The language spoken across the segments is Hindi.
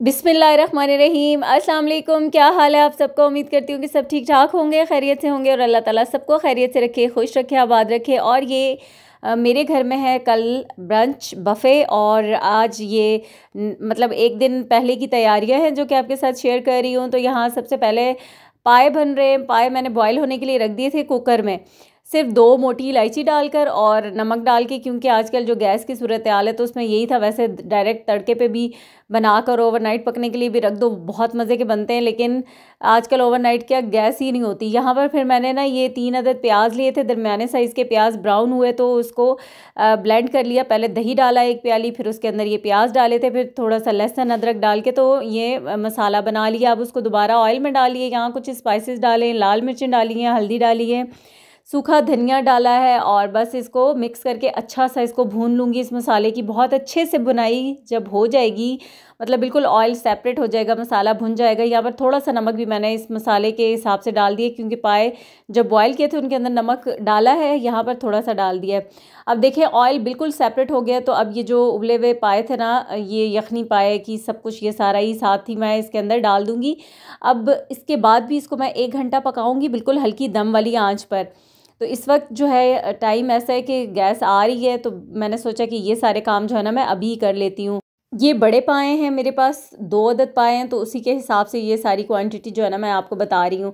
बिस्मिल्लाहिर्रहमानिर्रहीम। अस्सलाम वालेकुम। क्या हाल है आप सबका? उम्मीद करती हूँ कि सब ठीक ठाक होंगे, खैरियत से होंगे और अल्लाह ताला सबको खैरियत से रखे, खुश रखे, आबाद रखे। और ये मेरे घर में है कल ब्रंच बफ़े और आज ये मतलब एक दिन पहले की तैयारियां हैं जो कि आपके साथ शेयर कर रही हूँ। तो यहाँ सबसे पहले पाए बन रहे हैं। पाए मैंने बॉयल होने के लिए रख दिए थे कुकर में, सिर्फ 2 मोटी इलायची डालकर और नमक डाल के, क्योंकि आजकल जो गैस की सूरत हाल है तो उसमें यही था। वैसे डायरेक्ट तड़के पे भी बनाकर ओवरनाइट पकने के लिए भी रख दो, बहुत मज़े के बनते हैं, लेकिन आजकल ओवरनाइट क्या गैस ही नहीं होती। यहाँ पर फिर मैंने ना ये 3 अदद प्याज लिए थे, दरमियाने साइज़ के प्याज। ब्राउन हुए तो उसको ब्लेंड कर लिया। पहले दही डाला 1 प्याली, फिर उसके अंदर ये प्याज डाले थे, फिर थोड़ा सा लहसुन अदरक डाल के तो ये मसाला बना लिया। अब उसको दोबारा ऑयल में डालिए। यहाँ कुछ स्पाइसेस डालें, लाल मिर्चें डाली हैं, हल्दी डाली है, सूखा धनिया डाला है और बस इसको मिक्स करके अच्छा सा इसको भून लूँगी। इस मसाले की बहुत अच्छे से बुनाई जब हो जाएगी, मतलब बिल्कुल ऑयल सेपरेट हो जाएगा, मसाला भुन जाएगा। यहाँ पर थोड़ा सा नमक भी मैंने इस मसाले के हिसाब से डाल दिया, क्योंकि पाए जब बॉयल किए थे उनके अंदर नमक डाला है, यहाँ पर थोड़ा सा डाल दिया है। अब देखिए ऑयल बिल्कुल सेपरेट हो गया। तो अब ये जो उबले हुए पाए थे ना, ये यखनी पाए की सब कुछ ये सारा ही साथ ही मैं इसके अंदर डाल दूँगी। अब इसके बाद भी इसको मैं 1 घंटा पकाऊँगी बिल्कुल हल्की दम वाली आँच पर। तो इस वक्त जो है टाइम ऐसा है कि गैस आ रही है, तो मैंने सोचा कि ये सारे काम जो है ना मैं अभी कर लेती हूँ। ये बड़े पाए हैं मेरे पास, 2 अदद पाए हैं, तो उसी के हिसाब से ये सारी क्वांटिटी जो है ना मैं आपको बता रही हूँ।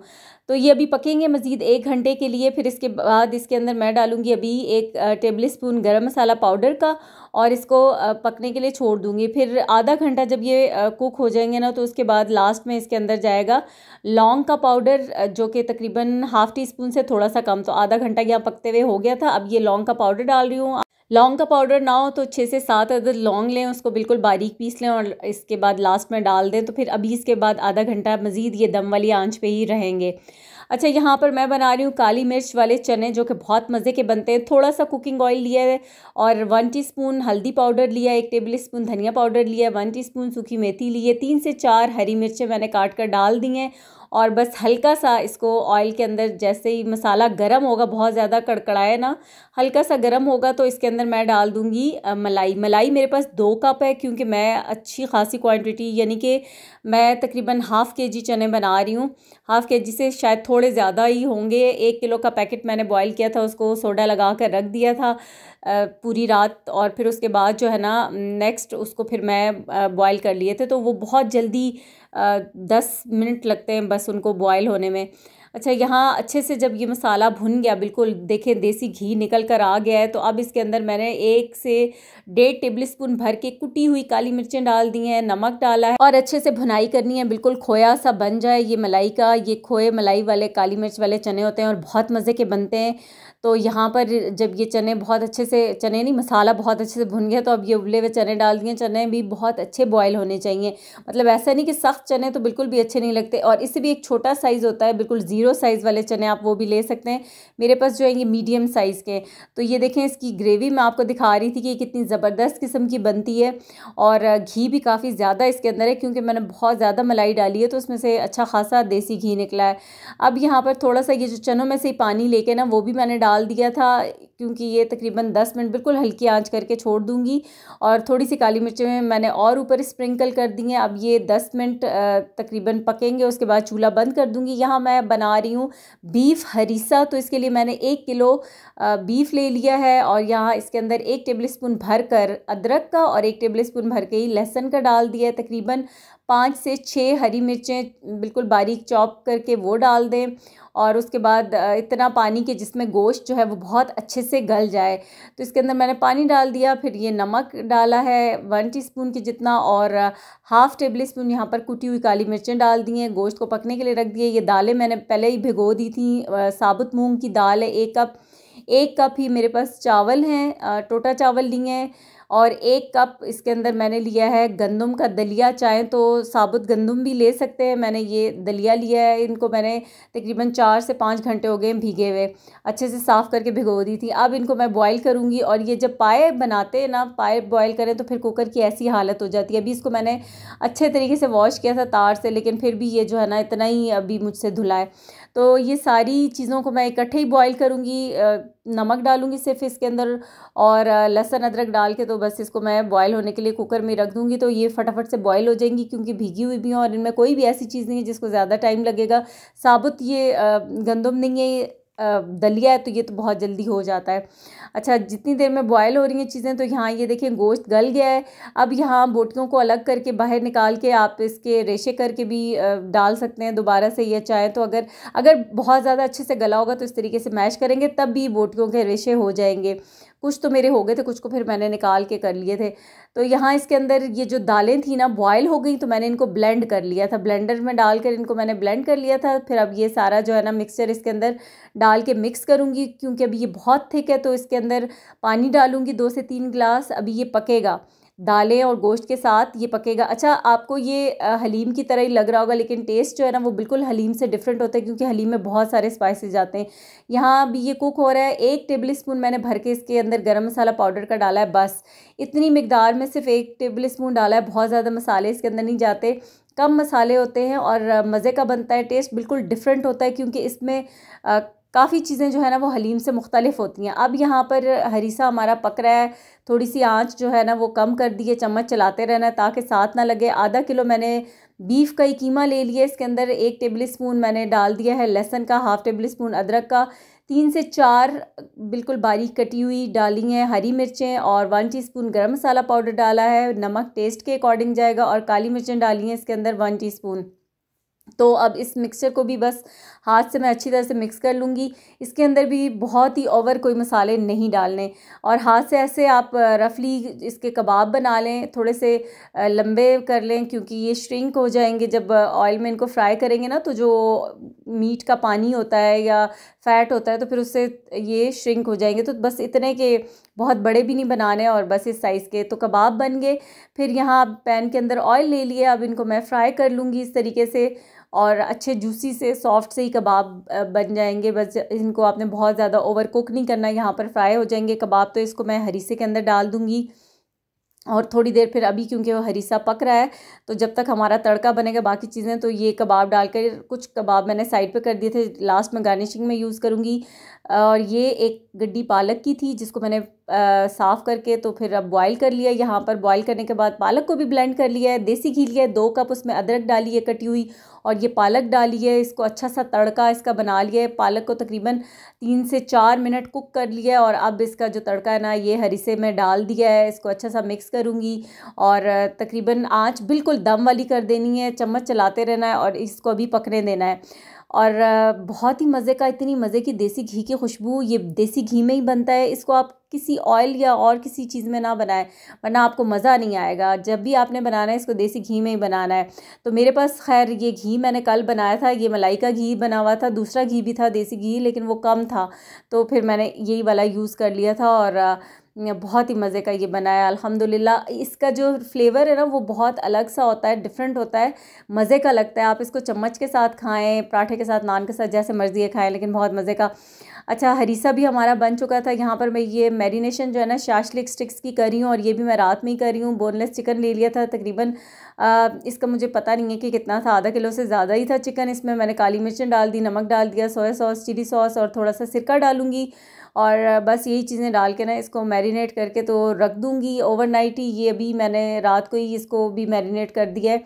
तो ये अभी पकेंगे मज़ीद 1 घंटे के लिए। फिर इसके बाद इसके अंदर मैं डालूँगी अभी 1 टेबल स्पून गरम मसाला पाउडर का और इसको पकने के लिए छोड़ दूँगी। फिर आधा घंटा जब ये कुक हो जाएंगे ना, तो उसके बाद लास्ट में इसके अंदर जाएगा लौंग का पाउडर, जो कि तकरीबन ½ टी स्पून से थोड़ा सा कम। तो आधा घंटा यहाँ पकते हुए हो गया था। अब ये लौंग का पाउडर डाल रही हूँ। लौंग का पाउडर ना हो तो 6 से 7 अदद लौंग लें, उसको बिल्कुल बारीक पीस लें और इसके बाद लास्ट में डाल दें। तो फिर अभी इसके बाद आधा घंटा मज़ीद ये दम वाली आंच पे ही रहेंगे। अच्छा, यहाँ पर मैं बना रही हूँ काली मिर्च वाले चने, जो कि बहुत मज़े के बनते हैं। थोड़ा सा कुकिंग ऑयल लिया है और 1 टीस्पून हल्दी पाउडर लिया, 1 टेबल स्पून धनिया पाउडर लिया, 1 टीस्पून सूखी मेथी ली है, 3 से 4 हरी मिर्चें मैंने काट कर डाल दी हैं। और बस हल्का सा इसको ऑयल के अंदर, जैसे ही मसाला गर्म होगा, बहुत ज़्यादा कड़कड़ाए ना, हल्का सा गर्म होगा तो इसके अंदर मैं डाल दूँगी मलाई मेरे पास 2 कप है, क्योंकि मैं अच्छी खासी क्वांटिटी, यानी कि मैं तकरीबन ½ केजी चने बना रही हूँ। ½ केजी से शायद थोड़े ज़्यादा ही होंगे। 1 किलो का पैकेट मैंने बॉयल किया था, उसको सोडा लगा कर रख दिया था पूरी रात, और फिर उसके बाद जो है ना नेक्स्ट उसको फिर मैं बॉयल कर लिए थे। तो वो बहुत जल्दी 10 मिनट लगते हैं बस उनको बॉयल होने में। अच्छा, यहाँ अच्छे से जब ये मसाला भुन गया, बिल्कुल देखें देसी घी निकल कर आ गया है, तो अब इसके अंदर मैंने 1 से 1.5 टेबल स्पून भर के कुटी हुई काली मिर्चें डाल दी हैं, नमक डाला है और अच्छे से भुनाई करनी है, बिल्कुल खोया सा बन जाए ये मलाई का। ये खोए मलाई वाले काली मिर्च वाले चने होते हैं और बहुत मज़े के बनते हैं। तो यहाँ पर जब ये चने बहुत अच्छे से, चने नहीं मसाला बहुत अच्छे से भुन गया, तो अब ये उबले हुए चने डाल दिए। चने भी बहुत अच्छे बॉयल होने चाहिए, मतलब ऐसा नहीं कि सख्त चने तो बिल्कुल भी अच्छे नहीं लगते। और इससे भी एक छोटा साइज़ होता है, बिल्कुल 0 साइज़ वाले चने, आप वो भी ले सकते हैं। मेरे पास जो है ये मीडियम साइज़ के। तो ये देखें, इसकी ग्रेवी मैं आपको दिखा रही थी कि कितनी ज़बरदस्त किस्म की बनती है और घी भी काफ़ी ज़्यादा इसके अंदर है, क्योंकि मैंने बहुत ज़्यादा मलाई डाली है, तो उसमें से अच्छा खासा देसी घी निकला है। अब यहाँ पर थोड़ा सा ये जो चनों में से पानी लेके ना, वो भी मैंने डाल दिया था, क्योंकि ये तकरीबन 10 मिनट बिल्कुल हल्की आंच करके छोड़ दूंगी। और थोड़ी सी काली मिर्चें मैंने और ऊपर स्प्रिंकल कर दी हैं। अब ये 10 मिनट तकरीबन पकेंगे, उसके बाद चूल्हा बंद कर दूंगी। यहाँ मैं बना रही हूँ बीफ हरीसा, तो इसके लिए मैंने 1 किलो बीफ ले लिया है और यहाँ इसके अंदर 1 टेबल स्पून भर कर अदरक का और 1 टेबल स्पून भर के ही लहसुन का डाल दिया है। तकरीबन 5 से 6 हरी मिर्चें बिल्कुल बारीक चॉप करके वो डाल दें और उसके बाद इतना पानी के जिसमें गोश्त जो है वो बहुत अच्छे से गल जाए। तो इसके अंदर मैंने पानी डाल दिया, फिर ये नमक डाला है 1 टीस्पून के जितना और ½ टेबल स्पून यहाँ पर कुटी हुई काली मिर्चें डाल दी हैं। गोश्त को पकने के लिए रख दिए। ये दालें मैंने पहले ही भिगो दी थी। साबुत मूंग की दाल है 1 कप ही मेरे पास चावल हैं, टोटा चावल लिए हैं और 1 कप इसके अंदर मैंने लिया है गंदम का दलिया। चाहें तो साबुत गंदम भी ले सकते हैं, मैंने ये दलिया लिया है। इनको मैंने तकरीबन 4 से 5 घंटे हो गए भीगे हुए, अच्छे से साफ़ करके भिगो दी थी। अब इनको मैं बॉईल करूँगी और ये जब पाए बनाते हैं ना, पाए बॉईल करें तो फिर कुकर की ऐसी हालत हो जाती है। अभी इसको मैंने अच्छे तरीके से वॉश किया था तार से, लेकिन फिर भी ये जो है ना इतना ही अभी मुझसे धुला है। तो ये सारी चीज़ों को मैं इकट्ठे ही बॉईल करूँगी नमक डालूंगी सिर्फ इसके अंदर, और लहसुन अदरक डाल के तो बस इसको मैं बॉयल होने के लिए कुकर में रख दूंगी। तो ये फटाफट से बॉयल हो जाएंगी क्योंकि भीगी हुई भी हैं और इनमें कोई भी ऐसी चीज़ नहीं है जिसको ज़्यादा टाइम लगेगा। साबुत ये गंदम नहीं है, दलिया है, तो ये तो बहुत जल्दी हो जाता है। अच्छा, जितनी देर में बॉयल हो रही हैं चीज़ें, तो यहाँ ये देखें गोश्त गल गया है। अब यहाँ बोटियों को अलग करके बाहर निकाल के आप इसके रेशे करके भी डाल सकते हैं दोबारा से, ये चाहें तो। अगर अगर बहुत ज़्यादा अच्छे से गला होगा तो इस तरीके से मैश करेंगे तब भी बोटियों के रेशे हो जाएंगे। कुछ तो मेरे हो गए थे, कुछ को फिर मैंने निकाल के कर लिए थे। तो यहाँ इसके अंदर ये जो दालें थी ना बॉयल हो गई, तो मैंने इनको ब्लेंड कर लिया था, ब्लेंडर में डालकर इनको मैंने ब्लेंड कर लिया था। फिर अब ये सारा जो है ना मिक्सचर इसके अंदर डाल के मिक्स करूँगी, क्योंकि अभी ये बहुत थिक है तो इसके अंदर पानी डालूँगी 2 से 3 गिलास। अभी ये पकेगा, दालें और गोश्त के साथ ये पकेगा। अच्छा, आपको ये हलीम की तरह ही लग रहा होगा, लेकिन टेस्ट जो है ना वो बिल्कुल हलीम से डिफरेंट होता है, क्योंकि हलीम में बहुत सारे स्पाइसेस जाते हैं। यहाँ अभी ये कुक हो रहा है। 1 टेबल स्पून मैंने भर के इसके अंदर गरम मसाला पाउडर का डाला है, बस इतनी मिकदार में सिर्फ 1 टेबल स्पून डाला है। बहुत ज़्यादा मसाले इसके अंदर नहीं जाते, कम मसाले होते हैं और मज़े का बनता है। टेस्ट बिल्कुल डिफरेंट होता है क्योंकि इसमें काफ़ी चीज़ें जो है ना वो हलीम से मुख्तलिफ होती हैं। अब यहाँ पर हरीसा हमारा पक रहा है। थोड़ी सी आंच जो है ना वो कम कर दी है, चम्मच चलाते रहना है ताकि साथ ना लगे। आधा किलो मैंने बीफ का ही कीमा ले लिया, इसके अंदर 1 टेबल स्पून मैंने डाल दिया है लहसुन का, 1/2 टेबल स्पून अदरक का, 3 से 4 बिल्कुल बारीक कटी हुई डाली हैं हरी मिर्चें, और 1 टीस्पून गरम मसाला पाउडर डाला है। नमक टेस्ट के अकॉर्डिंग जाएगा, और काली मिर्चें डाली हैं इसके अंदर 1 टीस्पून। तो अब इस मिक्सचर को भी बस हाथ से मैं अच्छी तरह से मिक्स कर लूँगी। इसके अंदर भी बहुत ही ओवर कोई मसाले नहीं डालने, और हाथ से ऐसे आप रफली इसके कबाब बना लें, थोड़े से लंबे कर लें, क्योंकि ये श्रिंक हो जाएंगे जब ऑयल में इनको फ्राई करेंगे ना। तो जो मीट का पानी होता है या फैट होता है तो फिर उससे ये श्रिंक हो जाएंगे। तो बस इतने के, बहुत बड़े भी नहीं बनाने, और बस इस साइज़ के तो कबाब बन गए। फिर यहाँ पैन के अंदर ऑयल ले लिया, अब इनको मैं फ्राई कर लूँगी इस तरीके से, और अच्छे जूसी से सॉफ्ट से ही कबाब बन जाएंगे। बस इनको आपने बहुत ज़्यादा ओवर कुक नहीं करना, यहाँ पर फ्राई हो जाएंगे कबाब। तो इसको मैं हरीसे के अंदर डाल दूँगी और थोड़ी देर फिर, अभी क्योंकि वो हरीसा पक रहा है तो जब तक हमारा तड़का बनेगा बाकी चीज़ें, तो ये कबाब डालकर, कुछ कबाब मैंने साइड पे कर दिए थे, लास्ट में गार्निशिंग में यूज़ करूँगी। और ये एक गड्डी पालक की थी जिसको मैंने साफ़ करके तो फिर अब बॉईल कर लिया। यहाँ पर बॉईल करने के बाद पालक को भी ब्लेंड कर लिया है, देसी घी लिया है 2 कप, उसमें अदरक डाली है कटी हुई, और ये पालक डाली है। इसको अच्छा सा तड़का इसका बना लिया है। पालक को तकरीबन 3 से 4 मिनट कुक कर लिया है, और अब इसका जो तड़का है ना ये हरीसे में डाल दिया है। इसको अच्छा सा मिक्स करूँगी, और तकरीबन आँच बिल्कुल दम वाली कर देनी है, चम्मच चलाते रहना है और इसको अभी पकने देना है। और बहुत ही मज़े का, इतनी मज़े की देसी घी की खुशबू, ये देसी घी में ही बनता है। इसको आप किसी ऑयल या और किसी चीज़ में ना बनाएं, वरना आपको मज़ा नहीं आएगा। जब भी आपने बनाना है इसको देसी घी में ही बनाना है। तो मेरे पास खैर ये घी मैंने कल बनाया था, ये मलाई का घी बना हुआ था, दूसरा घी भी था देसी घी, लेकिन वो कम था तो फिर मैंने यही वाला यूज़ कर लिया था। और बहुत ही मज़े का ये बनाया अल्हम्दुलिल्लाह। इसका जो फ्लेवर है ना वो बहुत अलग सा होता है, डिफरेंट होता है, मज़े का लगता है। आप इसको चम्मच के साथ खाएं, पराठे के साथ, नान के साथ, जैसे मर्ज़ी है खाएं, लेकिन बहुत मज़े का। अच्छा, हरीसा भी हमारा बन चुका था। यहाँ पर मैं ये मैरिनेशन जो है ना शाशलिक स्टिक्स की कर रही हूँ, और ये भी मैं रात में ही कर रही हूँ। बोनलेस चिकन ले लिया था तकरीबन, इसका मुझे पता नहीं है कि कितना था, आधा किलो से ज़्यादा ही था चिकन। इसमें मैंने काली मिर्चें डाल दी, नमक डाल दिया, सोया सॉस, चिली सॉस, और थोड़ा सा सिरका डालूंगी। और बस यही चीज़ें डाल के ना इसको मैरिनेट करके तो रख दूँगी ओवरनाइट ही। ये अभी मैंने रात को ही इसको भी मैरिनेट कर दिया है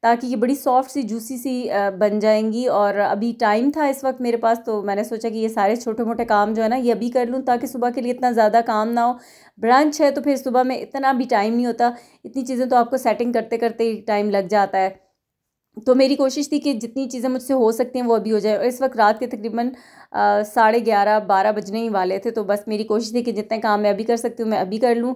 ताकि ये बड़ी सॉफ्ट सी जूसी सी बन जाएंगी। और अभी टाइम था इस वक्त मेरे पास, तो मैंने सोचा कि ये सारे छोटे मोटे काम जो है ना ये अभी कर लूँ ताकि सुबह के लिए इतना ज़्यादा काम ना हो। ब्रंच है तो फिर सुबह में इतना भी टाइम नहीं होता, इतनी चीज़ें तो आपको सेटिंग करते करते ही टाइम लग जाता है। तो मेरी कोशिश थी कि जितनी चीज़ें मुझसे हो सकती हैं वो अभी हो जाए। और इस वक्त रात के तकरीबन 11:30-12 बजने ही वाले थे, तो बस मेरी कोशिश थी कि जितने काम मैं अभी कर सकती हूँ मैं अभी कर लूँ।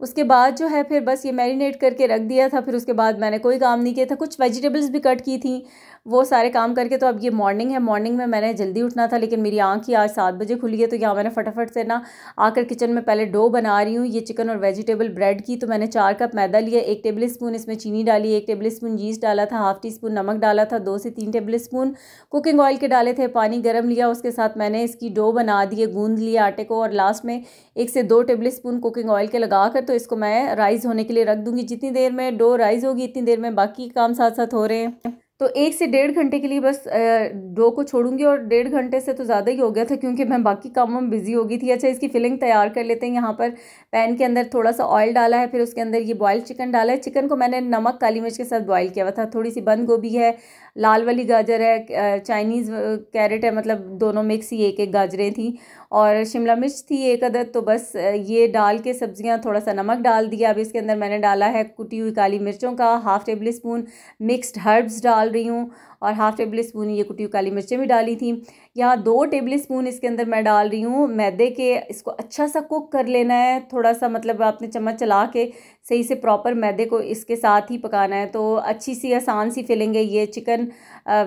उसके बाद जो है फिर बस ये मैरिनेट करके रख दिया था। फिर उसके बाद मैंने कोई काम नहीं किया था, कुछ वेजिटेबल्स भी कट की थी, वो सारे काम करके। तो अब ये मॉर्निंग है, मॉर्निंग में मैंने जल्दी उठना था, लेकिन मेरी आँख ही आज 7 बजे खुली है। तो यहाँ मैंने फटाफट से ना आकर किचन में पहले डो बना रही हूँ ये चिकन और वेजिटेबल ब्रेड की। तो मैंने 4 कप मैदा लिया, 1 टेबल स्पून इसमें चीनी डाली, 1 टेबल स्पून यीस्ट डाला था, 1/2 टीस्पून नमक डाला था, 2 से 3 टेबल स्पून कुकिंग ऑयल के डाले थे, पानी गर्म लिया, उसके साथ मैंने इसकी डो बना दी है, गूंद लिया आटे को। और लास्ट में 1 से 2 टेबल स्पून कुकिंग ऑयल के लगा कर तो इसको मैं राइस होने के लिए रख दूंगी। जितनी देर में डो राइस होगी इतनी देर में बाकी काम साथ साथ हो रहे हैं। तो 1 से 1.5 घंटे के लिए बस डो को छोड़ूंगी, और 1.5 घंटे से तो ज़्यादा ही हो गया था क्योंकि मैं बाकी कामों में बिजी हो गई थी। अच्छा, इसकी फिलिंग तैयार कर लेते हैं। यहाँ पर पैन के अंदर थोड़ा सा ऑयल डाला है, फिर उसके अंदर ये बॉइल्ड चिकन डाला है। चिकन को मैंने नमक काली मिर्च के साथ बॉईल किया हुआ था। थोड़ी सी बंद गोभी है, लाल वाली गाजर है, चाइनीज़ कैरेट है, मतलब दोनों मिक्स ही एक एक गाजरें थी, और शिमला मिर्च थी 1 अदद। तो बस ये डाल के सब्जियां, थोड़ा सा नमक डाल दिया। अब इसके अंदर मैंने डाला है कुटी हुई काली मिर्चों का 1/2 टेबल स्पून, मिक्स्ड हर्ब्स डाल रही हूँ, और 1/2 टेबल स्पून ये कुटी हुई काली मिर्चें भी डाली थी। यहाँ 2 टेबल स्पून इसके अंदर मैं डाल रही हूँ मैदे के। इसको अच्छा सा कुक कर लेना है, थोड़ा सा मतलब आपने चम्मच चला के सही से प्रॉपर मैदे को इसके साथ ही पकाना है। तो अच्छी सी आसान सी फिलिंग है ये चिकन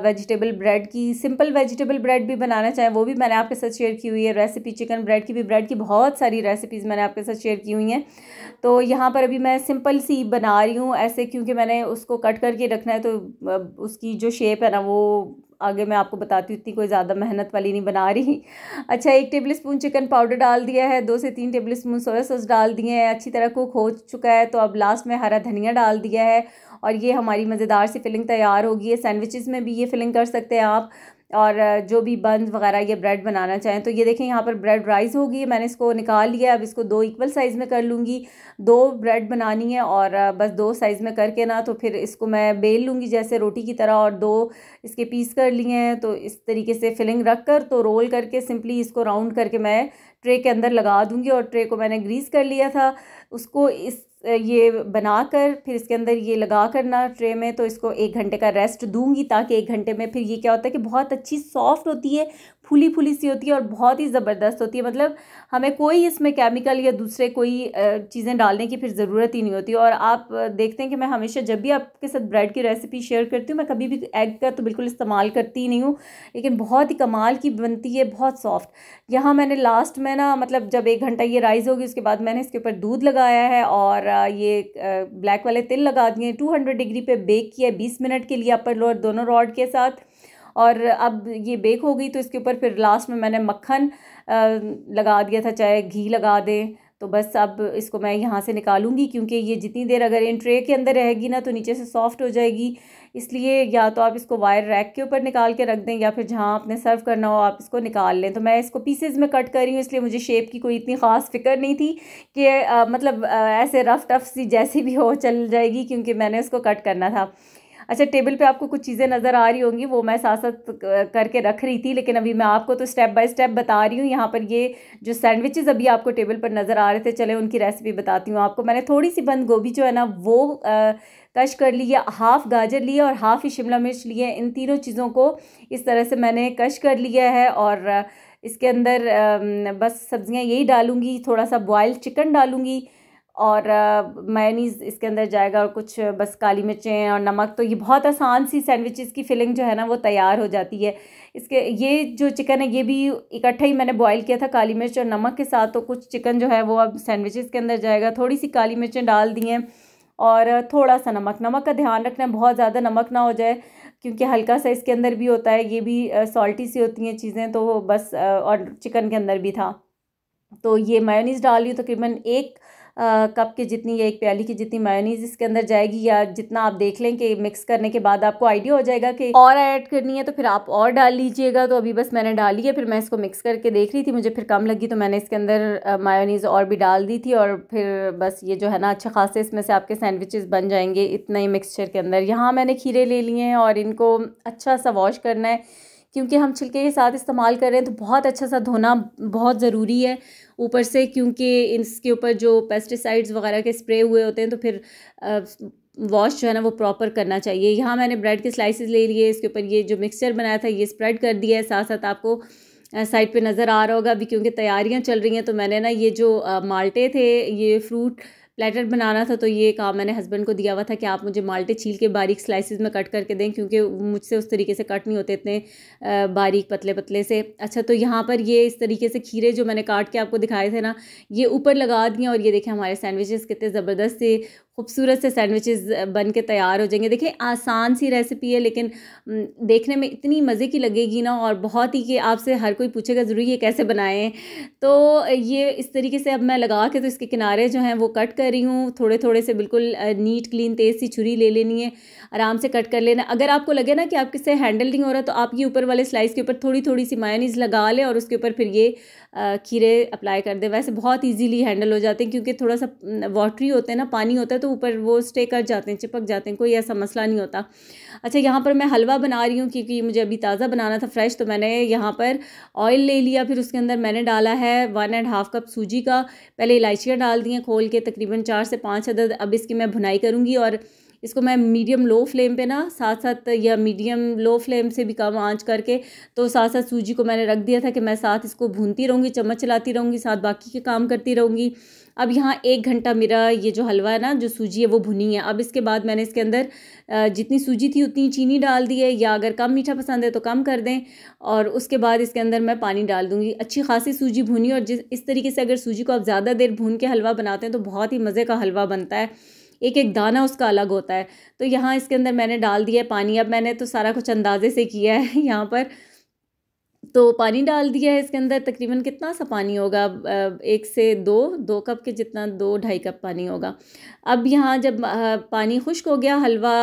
वेजिटेबल ब्रेड की। सिंपल वेजिटेबल ब्रेड भी बनाना चाहें वो भी मैंने आपके साथ शेयर की हुई है रेसिपी। चिकन ब्रेड की भी, ब्रेड की बहुत सारी रेसिपीज़ मैंने आपके साथ शेयर की हुई हैं। तो यहाँ पर अभी मैं सिंपल सी बना रही हूँ ऐसे, क्योंकि मैंने उसको कट करके रखना है, तो उसकी जो शेप है ना वो आगे मैं आपको बताती हूँ, इतनी कोई ज़्यादा मेहनत वाली नहीं बना रही। अच्छा, 1 टेबल स्पून चिकन पाउडर डाल दिया है, 2 से 3 टेबल स्पून सोया सॉस डाल दिए हैं। अच्छी तरह कुक हो चुका है, तो अब लास्ट में हरा धनिया डाल दिया है, और ये हमारी मज़ेदार सी फिलिंग तैयार होगी है। सैंडविचेस में भी ये फिलिंग कर सकते हैं आप, और जो भी बंस वगैरह ये ब्रेड बनाना चाहें। तो ये देखें यहाँ पर ब्रेड राइस होगी, मैंने इसको निकाल लिया। अब इसको 2 इक्वल साइज़ में कर लूँगी। 2 ब्रेड बनानी है, और बस 2 साइज़ में करके ना, तो फिर इसको मैं बेल लूँगी जैसे रोटी की तरह, और 2 इसके पीस कर लिए हैं। तो इस तरीके से फिलिंग रख कर, तो रोल करके सिंपली इसको राउंड करके मैं ट्रे के अंदर लगा दूँगी। और ट्रे को मैंने ग्रीस कर लिया था, उसको इस ये बनाकर फिर इसके अंदर ये लगा करना ट्रे में। तो इसको 1 घंटे का रेस्ट दूंगी, ताकि 1 घंटे में फिर ये क्या होता है कि बहुत अच्छी सॉफ्ट होती है, फुली फुली सी होती है, और बहुत ही ज़बरदस्त होती है। मतलब हमें कोई इसमें केमिकल या दूसरे कोई चीज़ें डालने की फिर ज़रूरत ही नहीं होती। और आप देखते हैं कि मैं हमेशा जब भी आपके साथ ब्रेड की रेसिपी शेयर करती हूँ, मैं कभी भी एग का तो बिल्कुल इस्तेमाल करती ही नहीं हूँ, लेकिन बहुत ही कमाल की बनती है, बहुत सॉफ्ट। यहाँ मैंने लास्ट में ना, मतलब जब 1 घंटा ये राइस होगी उसके बाद मैंने इसके ऊपर दूध लगाया है, और ये ब्लैक वाले तिल लगा दिए। 200 डिग्री पे बेक किया 20 मिनट के लिए, अपर लोअर दोनों रॉड के साथ। और अब ये बेक हो गई, तो इसके ऊपर फिर लास्ट में मैंने मक्खन लगा दिया था, चाहे घी लगा दें। तो बस अब इसको मैं यहाँ से निकालूंगी, क्योंकि ये जितनी देर अगर इन ट्रे के अंदर रहेगी ना, तो नीचे से सॉफ्ट हो जाएगी। इसलिए या तो आप इसको वायर रैक के ऊपर निकाल के रख दें, या फिर जहाँ आपने सर्व करना हो आप इसको निकाल लें। तो मैं इसको पीसेज में कट कर रही हूँ, इसलिए मुझे शेप की कोई इतनी ख़ास फिक्र नहीं थी कि मतलब ऐसे रफ टफ सी जैसी भी हो चल जाएगी, क्योंकि मैंने उसको कट करना था। अच्छा, टेबल पे आपको कुछ चीज़ें नज़र आ रही होंगी, वो मैं साथ साथ करके रख रही थी, लेकिन अभी मैं आपको तो स्टेप बाय स्टेप बता रही हूँ। यहाँ पर ये जो सैंडविचेस अभी आपको टेबल पर नज़र आ रहे थे, चले उनकी रेसिपी बताती हूँ आपको। मैंने थोड़ी सी बंद गोभी जो है ना वो कश कर ली है, 1/2 गाजर ली है, और 1/2 ही शिमला मिर्च ली है। इन तीनों चीज़ों को इस तरह से मैंने कश कर लिया है, और इसके अंदर बस सब्जियां यही डालूंगी, थोड़ा सा बॉइल्ड चिकन डालूंगी, और मेयोनीज़ इसके अंदर जाएगा, और कुछ बस काली मिर्चें और नमक। तो ये बहुत आसान सी सैंडविचेस की फिलिंग जो है ना वो तैयार हो जाती है। इसके ये जो चिकन है ये भी इकट्ठा ही मैंने बॉईल किया था काली मिर्च और नमक के साथ। तो कुछ चिकन जो है वो अब सैंडविचेस के अंदर जाएगा। थोड़ी सी काली मिर्चें डाल दी हैं, और थोड़ा सा नमक का ध्यान रखना है, बहुत ज़्यादा नमक ना हो जाए, क्योंकि हल्का सा इसके अंदर भी होता है, ये भी सॉल्टी सी होती हैं चीज़ें। तो वो बस और चिकन के अंदर भी था। तो ये मेयोनीज़ डाल रही हूँ, तकरीबन 1 कप के जितनी या 1 प्याली की जितनी मेयोनीज़ इसके अंदर जाएगी, या जितना आप देख लें कि मिक्स करने के बाद आपको आइडिया हो जाएगा कि और ऐड करनी है तो फिर आप और डाल लीजिएगा। तो अभी बस मैंने डाली है, फिर मैं इसको मिक्स करके देख रही थी, मुझे फिर कम लगी तो मैंने इसके अंदर मेयोनीज़ और भी डाल दी थी। और फिर बस ये जो है ना अच्छे खासे इसमें से आपके सैंडविचेस बन जाएंगे इतना ही मिक्सचर के अंदर। यहाँ मैंने खीरे ले लिए हैं, और इनको अच्छा सा वॉश करना है, क्योंकि हम छिलके के साथ इस्तेमाल कर रहे हैं, तो बहुत अच्छा सा धोना बहुत ज़रूरी है ऊपर से, क्योंकि इसके ऊपर जो पेस्टिसाइड्स वगैरह के स्प्रे हुए होते हैं, तो फिर वॉश जो है ना वो प्रॉपर करना चाहिए। यहाँ मैंने ब्रेड के स्लाइसेस ले लिए, इसके ऊपर ये जो मिक्सचर बनाया था ये स्प्रेड कर दिया है। साथ साथ आपको साइड पे नज़र आ रहा होगा अभी, क्योंकि तैयारियाँ चल रही हैं, तो मैंने ना ये जो माल्टे थे, ये फ्रूट प्लेटर बनाना था, तो ये काम मैंने हस्बैंड को दिया हुआ था कि आप मुझे माल्टे छील के बारीक स्लाइसेस में कट करके दें, क्योंकि मुझसे उस तरीके से कट नहीं होते इतने बारीक पतले पतले से। अच्छा, तो यहाँ पर ये इस तरीके से खीरे जो मैंने काट के आपको दिखाए थे ना, ये ऊपर लगा दिए, और ये देखें हमारे सैंडविचेस कितने ज़बरदस्त से खूबसूरत से सैंडविचेस बन के तैयार हो जाएंगे। देखिए आसान सी रेसिपी है लेकिन देखने में इतनी मज़े की लगेगी ना, और बहुत ही कि आपसे हर कोई पूछेगा ज़रूर ये कैसे बनाएं। तो ये इस तरीके से अब मैं लगा के तो इसके किनारे जो हैं वो कट कर रही हूँ, थोड़े थोड़े से बिल्कुल नीट क्लीन तेज़ सी छुरी ले लेनी है, आराम से कट कर लेना। अगर आपको लगे ना कि आपके से हैंडल नहीं हो रहा तो आप ये ऊपर वाले स्लाइस के ऊपर थोड़ी थोड़ी सी मायोनीज़ लगा लें और उसके ऊपर फिर ये खीरे अप्लाई कर दें। वैसे बहुत इजीली हैंडल हो जाते हैं क्योंकि थोड़ा सा वाटरी होते हैं ना, पानी होता है तो ऊपर वो स्टे कर जाते हैं, चिपक जाते हैं, कोई ऐसा मसला नहीं होता। अच्छा, यहाँ पर मैं हलवा बना रही हूँ क्योंकि मुझे अभी ताज़ा बनाना था फ्रेश, तो मैंने यहाँ पर ऑयल ले लिया, फिर उसके अंदर मैंने डाला है 1.5 कप सूजी का। पहले इलायचियाँ डाल दी हैं खोल के, तकरीबन 4 से 5 अदद। अब इसकी मैं भुनाई करूँगी और इसको मैं मीडियम लो फ्लेम पे ना साथ साथ, या मीडियम लो फ्लेम से भी कम आंच करके, तो साथ साथ सूजी को मैंने रख दिया था कि मैं साथ इसको भूनती रहूँगी, चम्मच चलाती रहूँगी, साथ बाकी के काम करती रहूँगी। अब यहाँ 1 घंटा मेरा ये जो हलवा है ना, जो सूजी है वो भुनी है। अब इसके बाद मैंने इसके अंदर जितनी सूजी थी उतनी चीनी डाल दी है, या अगर कम मीठा पसंद है तो कम कर दें। और उसके बाद इसके अंदर मैं पानी डाल दूँगी। अच्छी खासी सूजी भुनी, और इस तरीके से अगर सूजी को आप ज़्यादा देर भून के हलवा बनाते हैं तो बहुत ही मज़े का हलवा बनता है, एक एक दाना उसका अलग होता है। तो यहाँ इसके अंदर मैंने डाल दिया पानी। अब मैंने तो सारा कुछ अंदाजे से किया है यहाँ पर, तो पानी डाल दिया है इसके अंदर। तकरीबन कितना सा पानी होगा, 1 से 2 कप के जितना, 2-2.5 कप पानी होगा। अब यहाँ जब पानी खुश्क हो गया, हलवा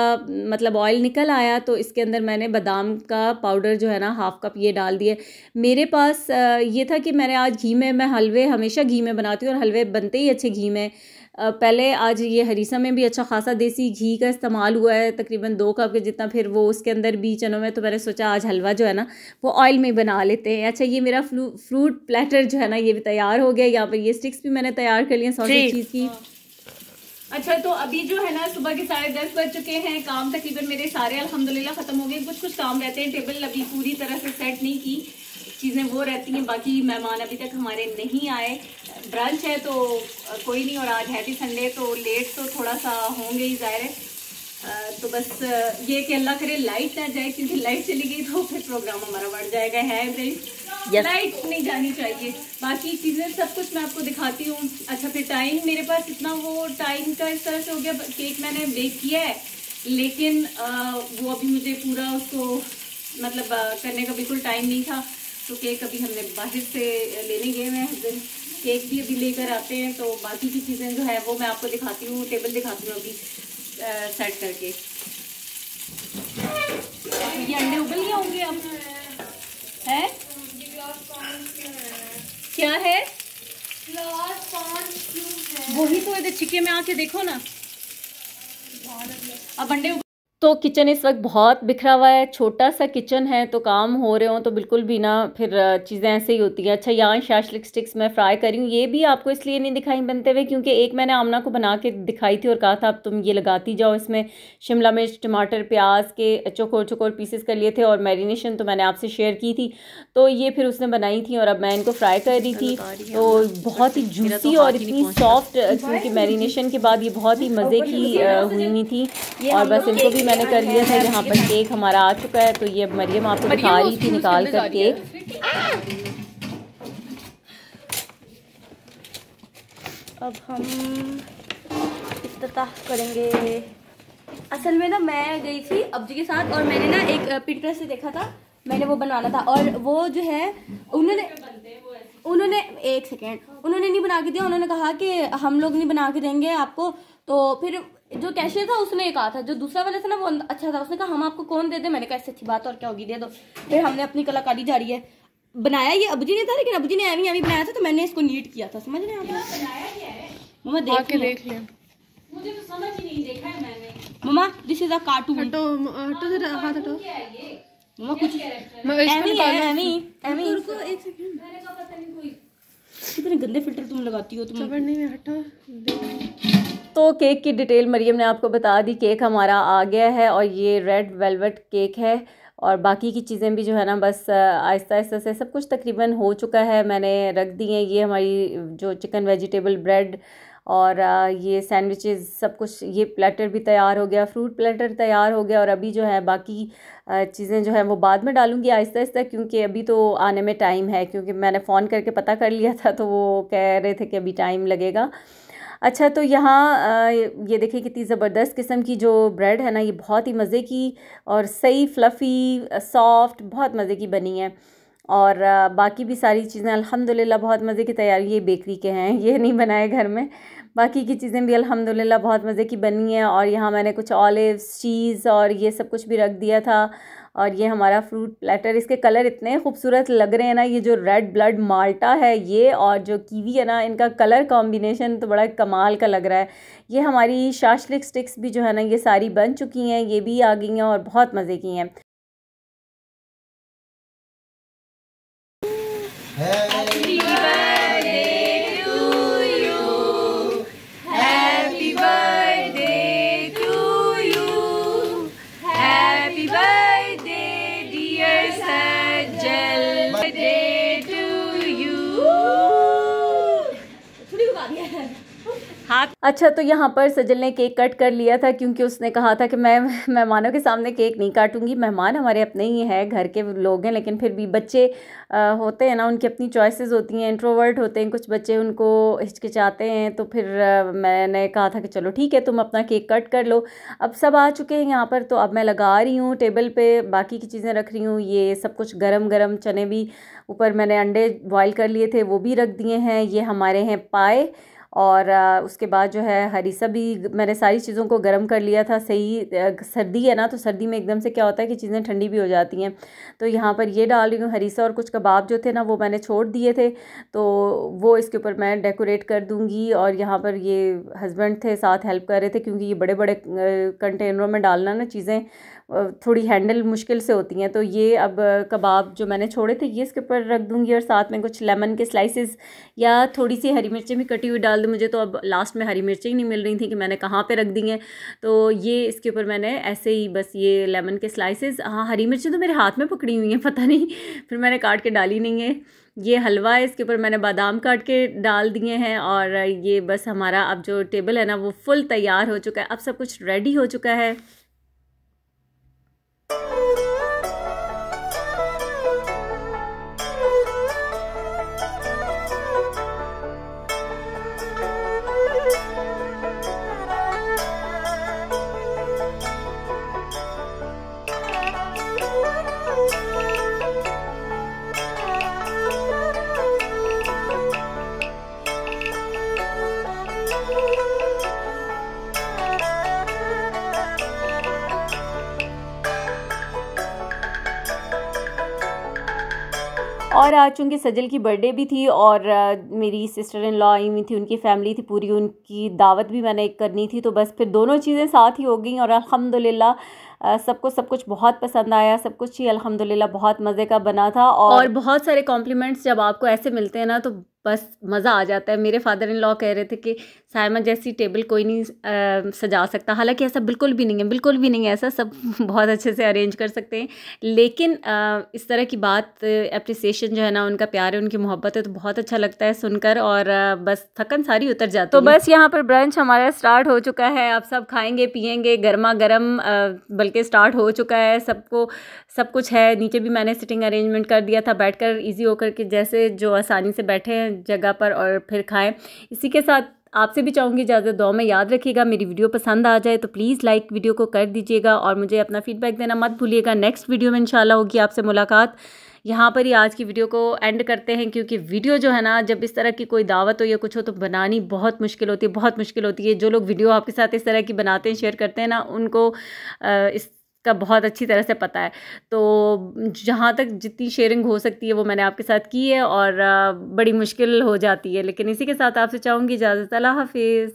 मतलब ऑयल निकल आया, तो इसके अंदर मैंने बादाम का पाउडर जो है ना 1/2 कप ये डाल दिए। मेरे पास ये था कि मैंने आज घी में, मैं हलवे हमेशा घी में बनाती हूँ और हलवे बनते ही अच्छे घी में। पहले आज ये हरीसा में भी अच्छा खासा देसी घी का इस्तेमाल हुआ है, तकरीबन 2 कप के जितना, फिर वो उसके अंदर भी चनों में, तो मैंने सोचा आज हलवा जो है ना वो ऑयल में बना लेते हैं। अच्छा, ये मेरा फ्रूट प्लेटर जो है ना ये भी तैयार हो गया। यहाँ पर ये स्टिक्स भी मैंने तैयार कर लिए सॉसेज चीज़ की। अच्छा, तो अभी जो है ना सुबह के 10:30 बज चुके हैं। काम तकरीबन मेरे सारे अल्हम्दुलिल्लाह ख़त्म हो गए। कुछ कुछ काम रहते हैं, टेबल अभी पूरी तरह से सेट नहीं की, चीज़ें वो रहती हैं। बाकी मेहमान अभी तक हमारे नहीं आए। ब्रंच है तो कोई नहीं, और आज है भी संडे तो लेट तो थोड़ा सा होंगे ही, ज़ाहिर है। तो बस ये कि अल्लाह करे लाइट ना जाए, क्योंकि लाइट चली गई तो फिर प्रोग्राम हमारा बढ़ जाएगा। है yes. लाइट नहीं जानी चाहिए। बाकी चीज़ें सब कुछ मैं आपको दिखाती हूँ। अच्छा, फिर टाइम मेरे पास इतना, वो टाइम का इस तरह से हो गया, केक मैंने बेक किया है लेकिन वो अभी मुझे पूरा उसको मतलब करने का बिल्कुल टाइम नहीं था। तो केक अभी हमने बाहर से लेने गए हैं, केक भी अभी लेकर आते हैं। तो बाकी की चीज़ें जो है वो मैं आपको दिखाती हूँ, टेबल दिखाती हूँ अभी सेट करके। ये अंडे उबल गए होंगे अब, है क्या है? वही तो इधर छिके में आके देखो ना, अब अंडे। तो किचन इस वक्त बहुत बिखरा हुआ है, छोटा सा किचन है, तो काम हो रहे हो तो बिल्कुल भी ना फिर चीज़ें ऐसे ही होती हैं। अच्छा, यहाँ शाशलिक स्टिक्स मैं फ्राई करी हूँ। ये भी आपको इसलिए नहीं दिखाई बनते हुए क्योंकि एक मैंने आमना को बना के दिखाई थी और कहा था अब तुम ये लगाती जाओ, इसमें शिमला मिर्च, टमाटर, प्याज के चौकोर चौकोर पीसेस कर लिए थे, और मैरिनेशन तो मैंने आपसे शेयर की थी। तो ये फिर उसने बनाई थी और अब मैं इनको फ्राई कर रही थी। तो बहुत ही जूसी और इतनी सॉफ्ट, क्योंकि मैरिनेशन के बाद ये बहुत ही मज़े की हुई थी। और बस इनको भी मैंने कर लिया था। यहाँ पर केक हमारा आ चुका है। तो ये मरियम आपको दिखा रही थी निकाल कर केक। अब हम इफ्तिताह करेंगे। असल में ना मैं गई थी अब्जी के साथ और मैंने ना एक पिंटरेस्ट से देखा था, मैंने वो बनवाना था। और वो जो है उन्होंने एक सेकेंड उन्होंने नहीं बना के दिया। उन्होंने कहा कि हम लोग नहीं बना के देंगे आपको। तो फिर जो कैशियर था उसने कहा था, जो दूसरा वाला था ना वो अच्छा था, उसने कहा हम आपको कौन दे दे। मैंने कहा इससे अच्छी बात और क्या होगी, दे दो। फिर हमने अपनी कलाकारी जारी है। बनाया ये अबू जी ने था, लेकिन अबू जी ने एवी बनाया था, तो मैंने इसको नीट किया था। समझ रहे हैं आप? मम्मा देख ले, मुझे तो समझ ही नहीं, देखा है मैंने। मम्मा दिस इज अ कार्टून। हटो जरा, हाथ हटो मम्मा। कुछ एवी रुको एक सेकंड, मैंने कहा पता नहीं कोई कितने गंदे फिल्टर तुम लगाती हो तुम। नहीं में हटो। तो केक की डिटेल मरियम ने आपको बता दी। केक हमारा आ गया है और ये रेड वेलवेट केक है। और बाकी की चीज़ें भी जो है ना बस आहिस्ता आहिस्ता से सब कुछ तकरीबन हो चुका है, मैंने रख दी हैं। ये हमारी जो चिकन वेजिटेबल ब्रेड और ये सैंडविचेस सब कुछ, ये प्लेटर भी तैयार हो गया, फ्रूट प्लेटर तैयार हो गया। और अभी जो है बाकी चीज़ें जो है वो बाद में डालूंगी आहिस्ता आहिस्ता, क्योंकि अभी तो आने में टाइम है। क्योंकि मैंने फ़ोन करके पता कर लिया था तो वो कह रहे थे कि अभी टाइम लगेगा। अच्छा, तो यहाँ ये देखिए कितनी ज़बरदस्त किस्म की जो ब्रेड है ना, ये बहुत ही मज़े की और सही फ्लफ़ी सॉफ्ट बहुत मज़े की बनी है। और बाकी भी सारी चीज़ें अल्हम्दुलिल्लाह बहुत मज़े की तैयारी, ये बेकरी के हैं, ये नहीं बनाए घर में। बाकी की चीज़ें भी अल्हम्दुलिल्लाह बहुत मज़े की बनी हैं। और यहाँ मैंने कुछ ऑलिव्स, चीज़ और ये सब कुछ भी रख दिया था। और ये हमारा फ्रूट प्लेटर, इसके कलर इतने खूबसूरत लग रहे हैं ना, ये जो रेड ब्लड माल्टा है ये और जो कीवी है ना, इनका कलर कॉम्बिनेशन तो बड़ा कमाल का लग रहा है। ये हमारी शाशलिक स्टिक्स भी जो है ना, ये सारी बन चुकी हैं, ये भी आ गई हैं और बहुत मज़े की हैं। हाथ अच्छा, तो यहाँ पर सजल ने केक कट कर लिया था क्योंकि उसने कहा था कि मैं मेहमानों के सामने केक नहीं काटूंगी। मेहमान हमारे अपने ही हैं, घर के लोग हैं, लेकिन फिर भी बच्चे होते हैं ना, उनकी अपनी चॉइसेस होती हैं, इंट्रोवर्ट होते हैं कुछ बच्चे, उनको हिचकिचाते हैं। तो फिर मैंने कहा था कि चलो ठीक है, तुम अपना केक कट कर लो। अब सब आ चुके हैं यहाँ पर, तो अब मैं लगा रही हूँ टेबल पे, बाकी की चीज़ें रख रही हूँ। ये सब कुछ गरम गरम चने भी, ऊपर मैंने अंडे बॉयल कर लिए थे वो भी रख दिए हैं। ये हमारे हैं पाए। और उसके बाद जो है हरीसा भी मैंने सारी चीज़ों को गर्म कर लिया था। सही सर्दी है ना, तो सर्दी में एकदम से क्या होता है कि चीज़ें ठंडी भी हो जाती हैं। तो यहाँ पर ये डाल रही हूँ हरीसा, और कुछ कबाब जो थे ना वो मैंने छोड़ दिए थे, तो वो इसके ऊपर मैं डेकोरेट कर दूँगी। और यहाँ पर ये हस्बैंड थे साथ हेल्प कर रहे थे, क्योंकि ये बड़े बड़े कंटेनरों में डालना ना चीज़ें थोड़ी हैंडल मुश्किल से होती हैं। तो ये अब कबाब जो मैंने छोड़े थे ये इसके ऊपर रख दूँगी, और साथ में कुछ लेमन के स्लाइसेस या थोड़ी सी हरी मिर्चें भी कटी हुई डाल दूँ। मुझे तो अब लास्ट में हरी मिर्चें ही नहीं मिल रही थी कि मैंने कहाँ पे रख दी हैं, तो ये इसके ऊपर मैंने ऐसे ही बस ये लेमन के स्लाइसेस, हाँ हरी मिर्चें तो मेरे हाथ में पकड़ी हुई हैं, पता नहीं फिर मैंने काट के डाली नहीं है। ये हलवा है, इसके ऊपर मैंने बादाम काट के डाल दिए हैं। और ये बस हमारा अब जो टेबल है ना वो फुल तैयार हो चुका है, अब सब कुछ रेडी हो चुका है। और आज चूँकि सजल की बर्थडे भी थी, और मेरी सिस्टर इन लॉ आई हुई थी, उनकी फैमिली थी पूरी, उनकी दावत भी मैंने करनी थी, तो बस फिर दोनों चीज़ें साथ ही हो गई। और अल्हम्दुलिल्लाह सबको सब कुछ बहुत पसंद आया, सब कुछ ही अल्हम्दुलिल्लाह बहुत मज़े का बना था। और बहुत सारे कॉम्प्लीमेंट्स जब आपको ऐसे मिलते हैं ना तो बस मज़ा आ जाता है। मेरे फादर इन लॉ कह रहे थे कि साइमा जैसी टेबल कोई नहीं सजा सकता। हालांकि ऐसा बिल्कुल भी नहीं है, बिल्कुल भी नहीं है ऐसा, सब बहुत अच्छे से अरेंज कर सकते हैं। लेकिन इस तरह की बात, एप्रिसिएशन जो है ना, उनका प्यार है, उनकी मोहब्बत है, तो बहुत अच्छा लगता है सुनकर, और बस थकन सारी उतर जाती है। तो बस यहाँ पर ब्रंच हमारा स्टार्ट हो चुका है, अब सब खाएंगे पियेंगे, गर्मा गर्म बल्कि स्टार्ट हो चुका है। सबको सब कुछ है, नीचे भी मैंने सिटिंग अरेंजमेंट कर दिया था, बैठकर इजी होकर के जैसे जो आसानी से बैठे हैं जगह पर और फिर खाएं। इसी के साथ आपसे भी चाहूँगी इजाज़त, दुआ में याद रखिएगा। मेरी वीडियो पसंद आ जाए तो प्लीज़ लाइक वीडियो को कर दीजिएगा, और मुझे अपना फीडबैक देना मत भूलिएगा। नेक्स्ट वीडियो में इंशाल्लाह होगी आपसे मुलाकात। यहाँ पर ही आज की वीडियो को एंड करते हैं, क्योंकि वीडियो जो है ना, जब इस तरह की कोई दावत हो या कुछ हो तो बनानी बहुत मुश्किल होती है, बहुत मुश्किल होती है। जो लोग वीडियो आपके साथ इस तरह की बनाते हैं, शेयर करते हैं ना, उनको इस का बहुत अच्छी तरह से पता है। तो जहाँ तक जितनी शेयरिंग हो सकती है वो मैंने आपके साथ की है, और बड़ी मुश्किल हो जाती है। लेकिन इसी के साथ आपसे चाहूँगी इजाज़त, अल्लाह हाफिज़।